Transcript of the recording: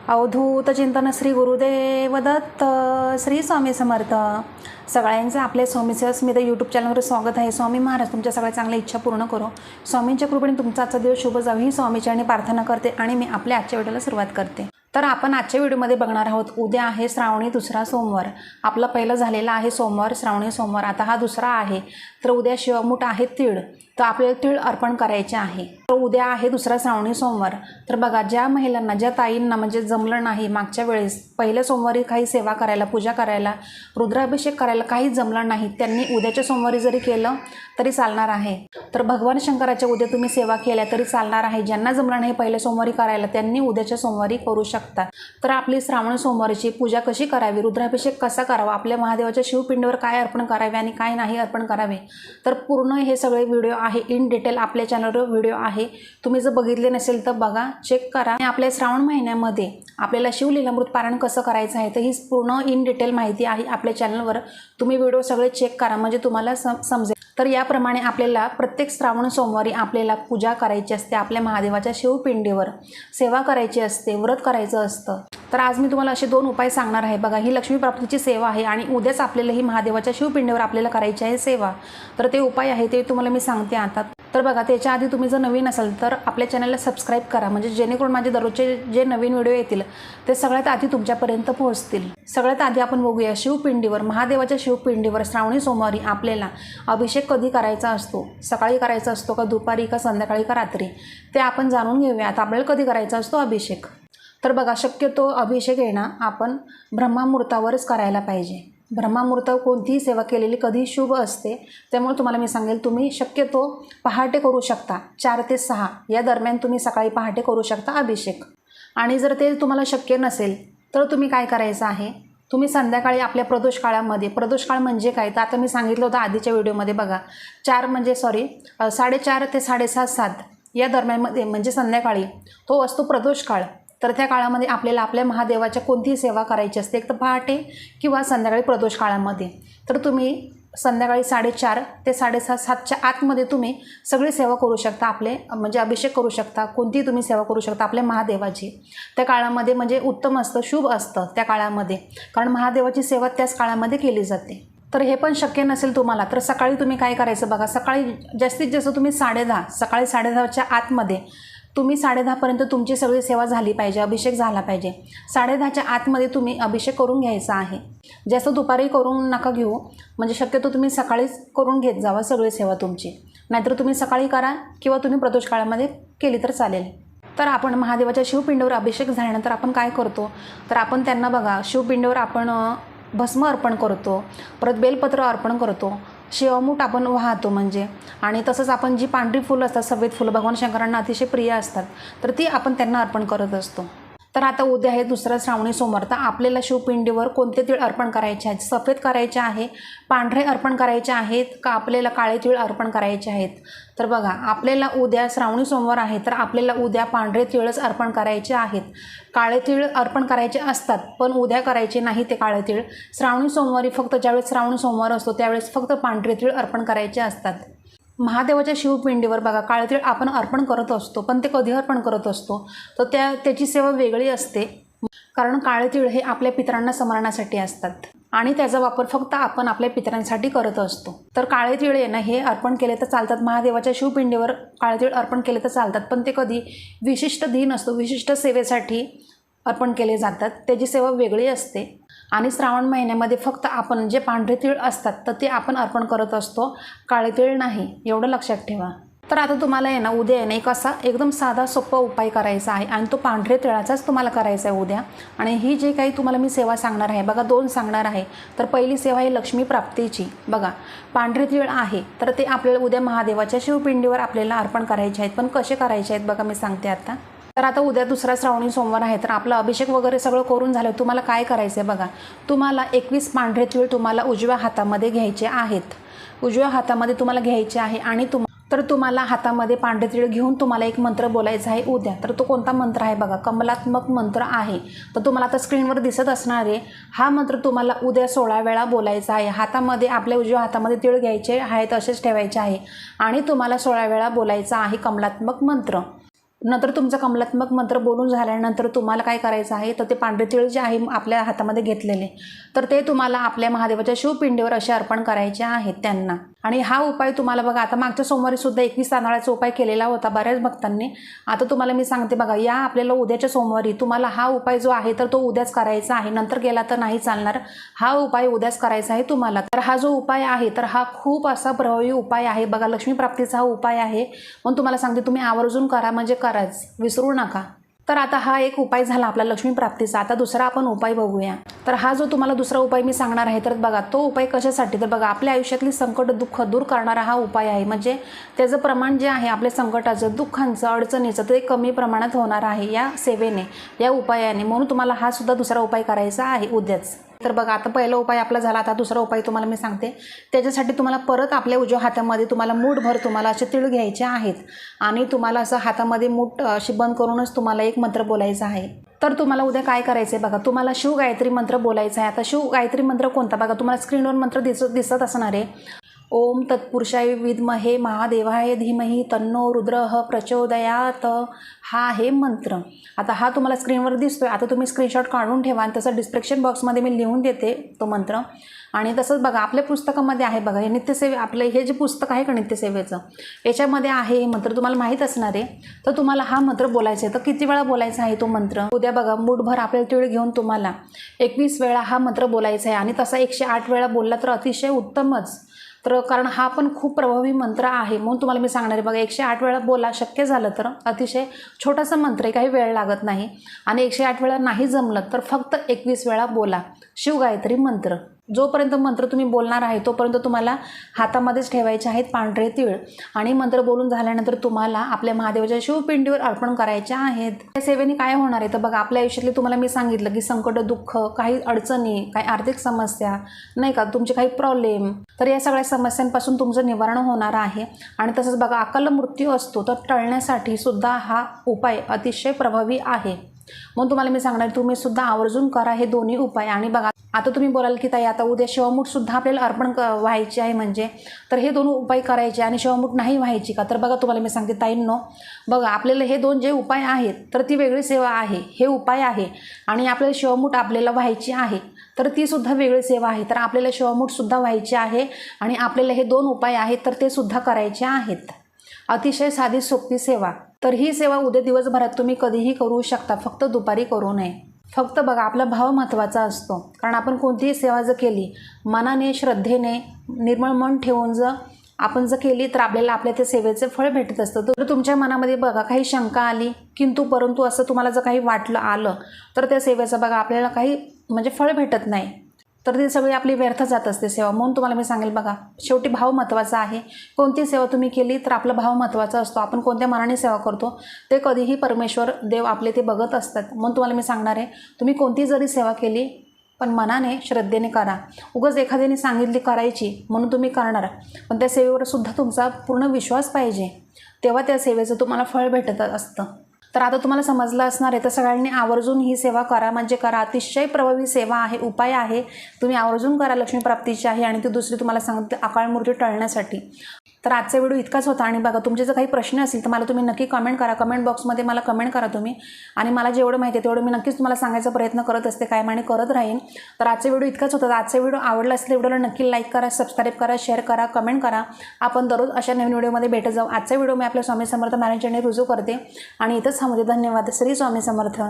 अवधूत चिंतन श्री गुरुदेव दत्त. श्री स्वामी समर्थ. सगळ्यांचं आपल्या स्वामीचं स्मित यूट्यूब चॅनलवर स्वागत आहे. स्वामी महाराज तुमच्या सगळ्या चांगल्या इच्छा पूर्ण करो. स्वामींच्या कृपेने तुमचा आजचा दिवस शुभ जावो ही स्वामीचरणी प्रार्थना करते आणि मी आपल्या आजच्या व्हिडिओला सुरुवात करते. तर आपण आजच्या व्हिडिओमध्ये बघणार आहोत. उद्या आहे श्रावणी दुसरा सोमवार. आपला पहिला झालेला आहे सोमवार, श्रावणी सोमवार. आता हा दुसरा आहे. तर उद्या शिवमुठ आहे तीळ, तर आपल्याला तीळ अर्पण करायचे आहे. तर उद्या आहे दुसरा श्रावणी सोमवार. तर बघा, ज्या महिलांना, ज्या ताईंना म्हणजे जमलं नाही मागच्या वेळेस पहिल्या सोमवारी काही सेवा करायला, पूजा करायला, रुद्राभिषेक करायला काही जमलं नाही, त्यांनी उद्याच्या सोमवारी जरी केलं तरी चालणार आहे. तर भगवान शंकराच्या उद्या तुम्ही सेवा केल्या तरी चालणार आहे. ज्यांना जमलं नाही पहिल्या सोमवारी करायला त्यांनी उद्याच्या सोमवारी करू शकता. तर आपली श्रावण सोमवारीची पूजा कशी करावी, रुद्राभिषेक कसा करावा, आपल्या महादेवाच्या शिवपिंडीवर काय अर्पण करावे आणि काय नाही अर्पण करावे, तर पूर्ण हे सगळे व्हिडिओ आहे. इन डिटेल आपल्या चॅनलवर व्हिडिओ आहे. तुम्ही जर बघितले नसेल तर बघा, चेक करा. आणि आपल्या श्रावण महिन्यामध्ये आपल्याला शिवलीलामृत पारायण कसं करायचं आहे तर ही पूर्ण इन डिटेल माहिती आहे आपल्या चॅनलवर. तुम्ही व्हिडिओ सगळे चेक करा म्हणजे तुम्हाला समजेल. तर याप्रमाणे आपल्याला प्रत्येक श्रावण सोमवारी आपल्याला पूजा करायची असते. आपल्या महादेवाच्या शिवपिंडीवर सेवा करायची असते, व्रत करायचं असतं. तर आज मी तुम्हाला असे 2 उपाय सांगणार आहे. बघा, ही लक्ष्मी प्राप्तीची सेवा आहे आणि उद्याच आपल्याला ही महादेवाच्या शिवपिंडीवर आपल्याला करायची आहे सेवा. तर ते उपाय आहे ते तुम्हाला मी सांगते आता. तर बघा, त्याच्या आधी तुम्ही जर नवीन असाल तर आपल्या चॅनलला सबस्क्राईब करा म्हणजे जेणेकरून माझे दररोजचे जे नवीन व्हिडिओ येतील ते सगळ्यात आधी तुमच्यापर्यंत पोहोचतील. सगळ्यात आधी आपण बघूया, शिवपिंडीवर, महादेवाच्या शिवपिंडीवर श्रावणी सोमवारी आपल्याला अभिषेक कधी करायचा असतो. सकाळी करायचा असतो का, दुपारी का, संध्याकाळी का, रात्री, ते आपण जाणून घेऊया. आता आपल्याला कधी करायचा असतो अभिषेक. तर बघा, शक्यतो अभिषेक आहे ना आपण ब्रह्ममुहूर्तावरच करायला पाहिजे. ब्रह्ममुहूर्त कोणतीही सेवा केलेली कधी शुभ असते. त्यामुळे तुम्हाला मी सांगेल, तुम्ही शक्यतो पहाटे करू शकता. 4 ते 6 या दरम्यान तुम्ही सकाळी पहाटे करू शकता अभिषेक. आणि जर ते तुम्हाला शक्य नसेल तर तुम्ही काय करायचं आहे, तुम्ही संध्याकाळी आपल्या प्रदोष काळामध्ये, प्रदोष काळ म्हणजे काय तर आता मी सांगितलं होतं आधीच्या व्हिडिओमध्ये. बघा, 4:30 ते 6:30 या दरम्यानमध्ये म्हणजे संध्याकाळी तो असतो प्रदोष काळ. तर त्या काळामध्ये आपल्याला आपल्या महादेवाच्या कोणतीही सेवा करायची असते, एक तर पहाटे किंवा संध्याकाळी प्रदोष काळामध्ये. तर तुम्ही संध्याकाळी 4:30 ते 6:30 आतमध्ये तुम्ही सगळी सेवा करू शकता. आपले म्हणजे अभिषेक करू शकता, कोणतीही तुम्ही सेवा करू शकता आपल्या महादेवाची. त्या काळामध्ये म्हणजे उत्तम असतं, शुभ असतं त्या काळामध्ये, कारण महादेवाची सेवा त्याच काळामध्ये केली जाते. तर हे पण शक्य नसेल तुम्हाला तर सकाळी तुम्ही काय करायचं बघा, सकाळी जास्तीत जास्त तुम्ही 10:30, सकाळी 10:30च्या आतमध्ये तुम्ही 10:30पर्यंत तुमची सगळी सेवा झाली पाहिजे, अभिषेक झाला पाहिजे. 10:30च्या आतमध्ये तुम्ही अभिषेक करून घ्यायचा आहे. जास्त दुपारी करून नका घेऊ, म्हणजे शक्यतो तुम्ही सकाळीच करून घेत जावा सगळी सेवा तुमची. नाहीतर तुम्ही सकाळी करा किंवा तुम्ही प्रदोष काळामध्ये केली तर चालेल. तर आपण महादेवाच्या शिवपिंडीवर अभिषेक झाल्यानंतर आपण काय करतो तर आपण त्यांना बघा, शिवपिंडीवर आपण भस्म अर्पण करतो, परत बेलपत्र अर्पण करतो, शिवमुठ आपण वाहतो म्हणजे. आणि तसंच आपण जी पांढरी फुलं असतात, सफेद फुलं भगवान शंकरांना अतिशय प्रिय असतात, तर ती आपण त्यांना अर्पण करत असतो. तर आता उद्या आहे दुसरा श्रावणी सोमवार. तर आपल्याला शिवपिंडीवर कोणते तीळ अर्पण करायचे आहेत, सफेद करायचे आहे, पांढरे अर्पण करायचे आहेत का आपल्याला काळे तीळ अर्पण करायचे आहेत. तर बघा, आपल्याला उद्या श्रावणी सोमवार आहे तर आपल्याला उद्या पांढरे तीळच अर्पण करायचे आहेत. काळे तीळ अर्पण करायचे असतात पण उद्या करायचे नाही ते काळे तीळ. श्रावणी सोमवारी फक्त ज्यावेळेस श्रावणी सोमवार असतो त्यावेळेस फक्त पांढरे तीळ अर्पण करायचे असतात. महादेवाच्या शिवपिंडीवर बघा, काळे तीळ आपण अर्पण करत असतो, पण ते कधी अर्पण करत असतो तर त्याची सेवा वेगळी असते. कारण काळे तीळ हे आपल्या पितरांना समरण्यासाठी असतात आणि त्याचा वापर फक्त आपण आपल्या पितरांसाठी करत असतो. तर काळे तीळ आहे ना हे अर्पण केले तर चालतात, महादेवाच्या शिवपिंडीवर काळे तीळ अर्पण केले तर चालतात, पण ते कधी विशिष्ट दिन असतो, विशिष्ट सेवेसाठी अर्पण केले जातात, त्याची सेवा वेगळी असते. आणि श्रावण महिन्यामध्ये फक्त आपण जे पांढरे तीळ असतात तर ते आपण अर्पण करत असतो, काळे तीळ नाही, एवढं लक्षात ठेवा. तर आता तुम्हाला आहे ना उद्या आहे ना एक असा एकदम साधा सोपा उपाय करायचा आहे आणि तो पांढरे तिळाचाच तुम्हाला करायचा आहे उद्या. आणि ही जे काही तुम्हाला मी सेवा सांगणार आहे बघा, 2 सांगणार आहे. तर पहिली सेवा आहे लक्ष्मी प्राप्तीची. बघा, पांढरे तीळ आहे तर ते आपल्याला उद्या महादेवाच्या शिवपिंडीवर आपल्याला अर्पण करायचे आहेत. पण कसे करायचे आहेत बघा, मी सांगते आता. तर आता उद्या दुसरा श्रावणी सोमवार आहे तर आपलं अभिषेक वगैरे सगळं करून झालं. तुम्हाला काय करायचं आहे बघा, तुम्हाला 21 पांढरे तीळ तुम्हाला उजव्या हातामध्ये घ्यायचे आहेत. उजव्या हातामध्ये तुम्हाला घ्यायचे आहे आणि तुम्हाला हातामध्ये पांढरे तीळ घेऊन तुम्हाला एक मंत्र बोलायचा आहे उद्या. तर तो कोणता मंत्र आहे बघा, कमलात्मक मंत्र आहे. तर तुम्हाला आता स्क्रीनवर दिसत असणार आहे. हा मंत्र तुम्हाला उद्या 16 वेळा बोलायचा आहे. हातामध्ये, आपल्या उजव्या हातामध्ये तीळ घ्यायचे आहेत, असेच ठेवायचे आहे आणि तुम्हाला 16 वेळा बोलायचा आहे कमलात्मक मंत्र. नंतर तुमचा कमलात्मक मंत्र बोलून झाल्यानंतर तुम्हाला काय करायचं आहे, तर ते पांढरे तीळ जे आहे आपल्या हातामध्ये घेतलेले, तर ते तुम्हाला आपल्या महादेवाच्या शिवपिंडीवर असे अर्पण करायचे आहेत त्यांना. आणि हा उपाय तुम्हाला बघा, आता मागच्या सोमवारी सुद्धा 21 तांदळाचा उपाय केलेला होता बऱ्याच भक्तांनी. आता तुम्हाला मी सांगते बघा, या आपल्याला उद्याच्या सोमवारी तुम्हाला हा उपाय जो आहे तर तो उद्याच करायचा आहे, नंतर केला तर नाही चालणार. हा उपाय उद्याच करायचा आहे तुम्हाला. तर हा जो उपाय आहे तर हा खूप असा प्रभावी उपाय आहे बघा, लक्ष्मीप्राप्तीचा हा उपाय आहे. म्हणून तुम्हाला सांगते तुम्ही आवर्जून करा, म्हणजे कराच, विसरू नका. तर आता हा एक उपाय झाला आपला लक्ष्मीप्राप्तीचा. आता दुसरा आपण उपाय बघूया. तर हा जो तुम्हाला दुसरा उपाय मी सांगणार आहे तर बघा, तो उपाय कशासाठी, तर बघा आपल्या आयुष्यातली संकट दुःख दूर करणारा हा उपाय आहे. म्हणजे त्याचं प्रमाण जे आहे आपल्या संकटाचं, दुःखांचं, अडचणीचं ते कमी प्रमाणात होणार आहे या सेवेने, या उपायाने. म्हणून तुम्हाला हा सुद्धा दुसरा उपाय करायचा आहे उद्याच. तर बघा, आता पहिला उपाय आपला झाला, आता दुसरा उपाय तुम्हाला मी सांगते. त्याच्यासाठी तुम्हाला परत आपल्या उजव्या हातामध्ये तुम्हाला मूठभर तुम्हाला असे तीळ घ्यायचे आहेत आणि तुम्हाला असं हातामध्ये मूठ अशी बंद करूनच तुम्हाला एक मंत्र बोलायचा आहे. तर तुम्हाला उद्या काय करायचं आहे बघा, तुम्हाला शिवगायत्री मंत्र बोलायचा आहे. आता शिवगायत्री मंत्र कोणता बघा, तुम्हाला स्क्रीनवर मंत्र दिसत असणार आहे. ओम तत्पुरुषाय विद्महे महादेवाय धीमहि तन्नो रुद्रः प्रचोदयात, हा आहे मंत्र. आता हा तुम्हाला स्क्रीनवर दिसतोय. आता तुम्ही स्क्रीनशॉट काढून ठेवा आणि तसं डिस्क्रिप्शन बॉक्समध्ये मी लिहून देते तो मंत्र. आणि तसंच बघा आपल्या पुस्तकामध्ये आहे बघा, हे नित्यसेवे आपलं हे जे पुस्तक आहे का नित्यसेवेचं, याच्यामध्ये आहे हे मंत्र, तुम्हाला माहीत असणार आहे. तर तुम्हाला हा मंत्र बोलायचा आहे. तर किती वेळा बोलायचा आहे तो मंत्र, उद्या बघा मूठभर आपल्याला तीळ घेऊन तुम्हाला 21 वेळा हा मंत्र बोलायचा आहे. आणि तसा 108 वेळा बोलला तर अतिशय उत्तमच. तर कारण हा पण खूप प्रभावी मंत्र आहे, म्हणून तुम्हाला मी सांगणार आहे बघा, 108 वेळा बोला, शक्य झालं तर. अतिशय छोटासा मंत्र आहे, काही वेळ लागत नाही. आणि 108 वेळा नाही जमलं तर फक्त 21 वेळा बोला शिवगायत्री मंत्र. जोपर्यंत मंत्र तुम्ही बोलणार आहे तोपर्यंत तुम्हाला हातामध्येच ठेवायचे आहेत पांढरे तीळ. आणि मंत्र बोलून झाल्यानंतर तुम्हाला आपल्या महादेवाच्या शिवपिंडीवर अर्पण करायचे आहेत. या सेवेने काय होणार आहे तर बघा, आपल्या आयुष्यातले तुम्हाला मी सांगितलं की संकट, दुःख, काही अडचणी, काही आर्थिक समस्या नाही का, तुमचे काही प्रॉब्लेम, तर या सगळ्या समस्यांपासून तुमचं निवारण होणार आहे. आणि तसंच बघा, अकाल मृत्यू असतो तर टळण्यासाठी सुद्धा हा उपाय अतिशय प्रभावी आहे. म्हणून तुम्हाला मी सांगणार, तुम्ही सुद्धा आवर्जून करा हे दोन्ही उपाय. आणि बघा, आता तुम्ही बोलाल की ताई आता उद्या शिवमूठ सुद्धा आपल्याला अर्पण व्हायची आहे, म्हणजे तर हे दोन उपाय करायचे आणि शिवमूठ नाही व्हायची का, तर बघा तुम्हाला मी सांगते ताईंनो, बघा आपल्याला हे दोन जे उपाय आहेत तर ती वेगळी सेवा आहे, हे उपाय आहे. आणि आपल्याला शिवमूठ आपल्याला व्हायची आहे तर ती सुद्धा वेगळी सेवा आहे. तर आपल्याला शिवमूठ सुद्धा व्हायची आहे आणि आपल्याला हे दोन उपाय आहेत तर ते सुद्धा करायचे आहेत. अतिशय साधी सोपी सेवा. तर ही सेवा उद्या दिवसभरात तुम्ही कधीही करू शकता, फक्त दुपारी करू नये. फक्त बघा, आपला भाव महत्त्वाचा असतो. कारण आपण कोणतीही सेवा जर केली मनाने, श्रद्धेने, निर्मळ मन ठेवून आपण जर केली तर आपल्याला आपल्या त्या सेवेचे फळ भेटत असतं. तर तुमच्या मनामध्ये बघा काही शंका आली, किंतु परंतु असं तुम्हाला जर काही आलं तर त्या सेवेचं बघा आपल्याला काही म्हणजे फळ भेटत नाही, तर ती सगळी आपली व्यर्थ जात असते सेवा. म्हणून तुम्हाला मी सांगेल बघा, शेवटी भाव महत्त्वाचा आहे. कोणती सेवा तुम्ही केली तर आपला भाव महत्त्वाचा असतो. आपण कोणत्या मनाने सेवा करतो ते कधीही परमेश्वर देव आपले ते बघत असतात. म्हणून तुम्हाला मी सांगणार आहे, तुम्ही कोणती जरी सेवा केली पण मनाने, श्रद्धेने करा. उगाच एखाद्याने सांगितली करायची म्हणून तुम्ही करणार, पण त्या सेवेवर सुद्धा तुमचा पूर्ण विश्वास पाहिजे, तेव्हा त्या सेवेचं तुम्हाला फळ भेटत असतं. तर आता तुम्हाला समजलं असणार आहे, तर सगळ्यांनी आवर्जून ही सेवा करा, म्हणजे करा. अतिशय प्रभावी सेवा आहे, उपाय आहे, तुम्ही आवर्जून करा. लक्ष्मीप्राप्तीची आहे. आणि ती दुसरी तुम्हाला सांगते अकाळ मृत्यू टळण्यासाठी. तर आजचा व्हिडिओ इतकाच होता. आणि बघा, तुमचे जर काही प्रश्न असतील तर मला तुम्ही नक्की कमेंट करा, कमेंट बॉक्समध्ये मला कमेंट करा तुम्ही. आणि मला जेवढं माहिती आहे तेवढं मी नक्कीच तुम्हाला सांगायचा प्रयत्न करत असते, कायम आणि करत राहीन. तर आजचा व्हिडिओ इतकाच होता. आजचा व्हिडिओ आवडला असेल तर व्हिडिओला नक्की लाईक करा, सबस्क्राईब करा, शेअर करा, कमेंट करा. आपण दररोज अशा नवीन व्हिडिओमध्ये भेटत जाऊ. आजचा व्हिडिओ मी आपल्या स्वामी समर्थ महाराजांनी रुजू करते आणि इथंच थांबते. धन्यवाद. श्री स्वामी समर्थ.